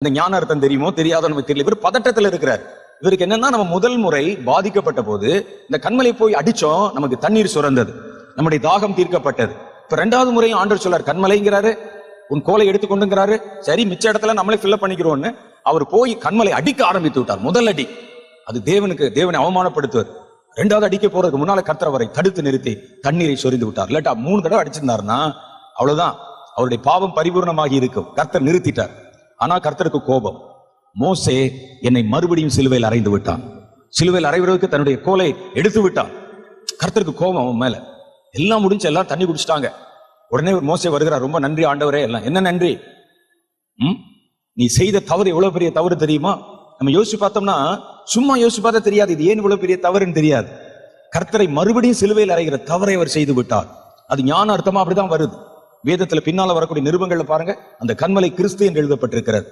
இந்த ஞான அர்த்தம் தெரியுமோ தெரியாதோ நமக்கு தெரியல. இவர் பதட்டத்தில் இருக்கிறார். இவருக்கு என்னன்னா, நம்ம முதல் முறை பாதிக்கப்பட்ட போது இந்த கண்மலை போய் அடிச்சோம், நமக்கு தண்ணீர் சுரந்தது, நம்முடைய தாகம் தீர்க்கப்பட்டது. இப்ப ரெண்டாவது முறையும் ஆண்டவர் சொல்லார், கண்மலைங்கிறாரு, உன் கோலை எடுத்துக்கொண்டுங்கிறாரு. சரி, மிச்ச இடத்துல நம்மளே ஃபில்அப் பண்ணிக்கிறோம்னு அவர் போய் கண்மலை அடிக்க ஆரம்பித்து விட்டார். முதல் அடி அது தேவனை அவமானப்படுத்துவார். ரெண்டாவது அடிக்க போறதுக்கு முன்னால கர்த்தர் அவரை தடுத்து நிறுத்தி தண்ணீரை சொரிந்து விட்டார். இல்லாட்டா 3 தடவை அடிச்சிருந்தாருன்னா அவ்வளவுதான், அவருடைய பாவம் பரிபூர்ணமாகி இருக்கும். கர்த்தர் நிறுத்திட்டார். ஆனா கர்த்தருக்கு கோபம். மோசே என்னை மறுபடியும் சிலுவையில் அறைந்து விட்டான். சிலுவையில் அறைவதற்கு தன்னுடைய கோலை எடுத்து விட்டான். கர்த்தருக்கு கோபம் அவன் மேல. எல்லாம் முடிஞ்சு, எல்லாம் தண்ணி குடிச்சிட்டாங்க. உடனே ஒரு மோசே வருகிறார், ரொம்ப நன்றி ஆண்டவரே. எல்லாம் என்ன நன்றி? நீ செய்த தவறு எவ்வளவு பெரிய தவறு தெரியுமா? நம்ம யோசிச்சு பார்த்தோம்னா, சும்மா யோசிச்சு பார்த்தா தெரியாது இது ஏன் இவ்வளவு பெரிய தவறுன்னு தெரியாது. கர்த்தரை மறுபடியும் சிலுவையில் அறைகிற தவறை அவர் செய்து விட்டார். அது ஞான அர்த்தமா அப்படிதான் வருது. வேதத்துல பின்னால வரக்கூடிய நிருபங்கள்ல பாருங்க, அந்த கண்மலை கிறிஸ்து என்று எழுதப்பட்டிருக்கிறது.